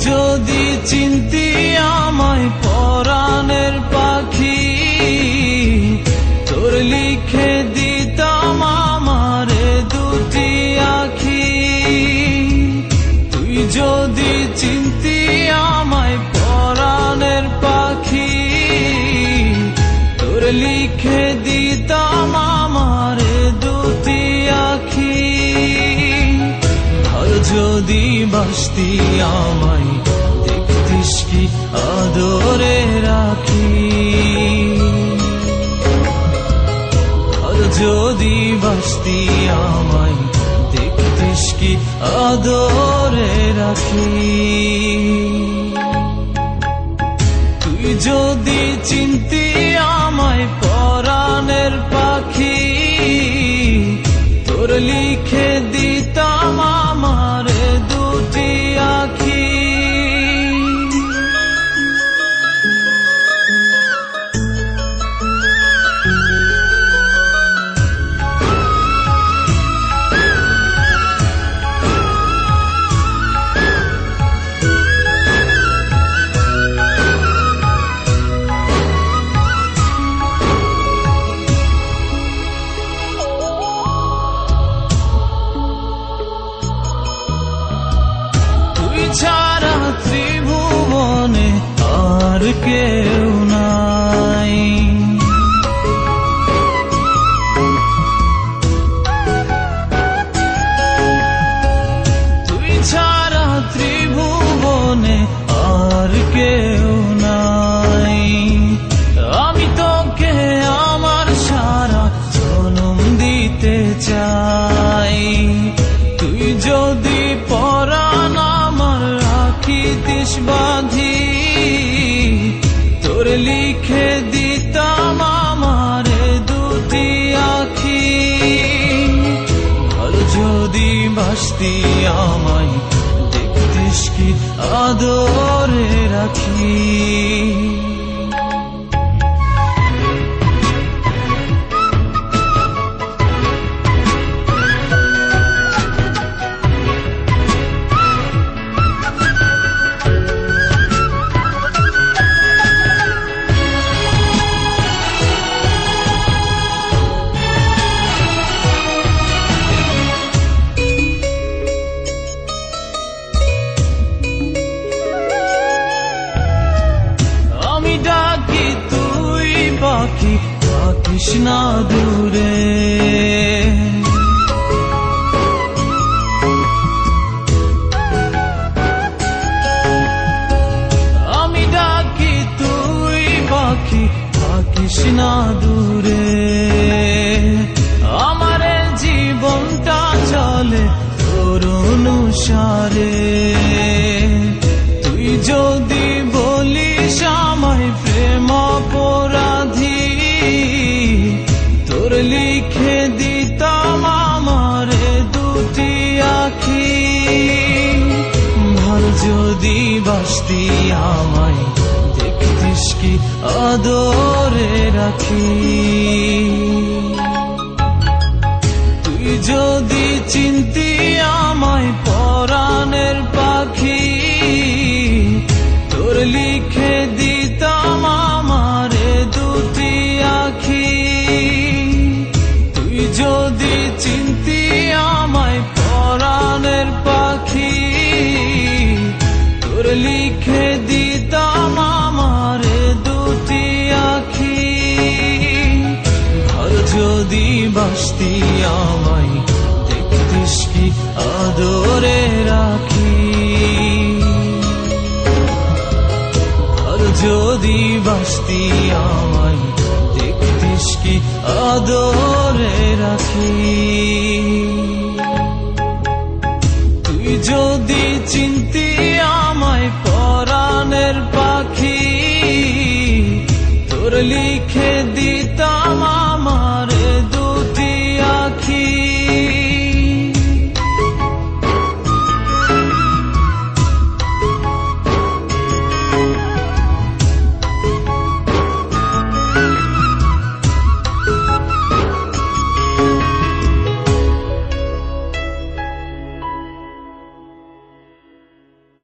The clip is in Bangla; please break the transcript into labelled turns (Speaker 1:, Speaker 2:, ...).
Speaker 1: যদি চিনতি আমায় পরাণের পাখি, তোর লিখে দিতাম আমারে দুটি আখি। তুই যদি চিনতি আমায় পরাণের পাখি, তোর লিখে দিতাম আমারে দুটি আখি। আর যদি বাসতি আমায় দেখতিস কি আদরে রাখি, আর যদি বাসতি আমায় দেখতিস কি আদরে রাখি। তুই যদি চিনতি আমায় পরাণের পাখি, তোর লিখে দিতাম আমারে দুটি আখি। ছাড়া ত্রিভুবনে আর কেউ নাই, তুই ছাড়া ত্রিভুবনে আর কেউ নাই। আমি তোকে আমার সারা জনম দিতে চাই। তুই যদি পরাণ আমার রাখিতিস বাঁধি, তোর লিখে দিতাম আমারে দুটি আখি। আর যদি বাসতি আমায় দেখতিস কি আদরে রাখি। ডাকি তুই পাখি থাকিস না দূরে, আমি ডাকি তুই পাখি থাকিস না দূরে। আমার জীবনটা চলে তোর অনুসারে। তুই যদি বলিস আমায় প্রেম অপরাধী, তোর লিখে দিতাম আমারে দুটি আখি। ভার যদি বাসতি আমায় দেখতিস কি আদরে রাখি। তুই যদি চিনতি আমায় পরাণের পাখি, তোর লিখে দিতাম আমারে দুটি আখি। তুই যদি চিনতি আমায় পরাণের পাখি, তোর লিখে দিতাম আমারে দুটি আখি। আর যদি বাসতি আমায় দেখতিস কি আদরে রাখি। আর যদি বাসতি আমায় দেখতিস কি আদরে রাখি। তুই যদি চিনতি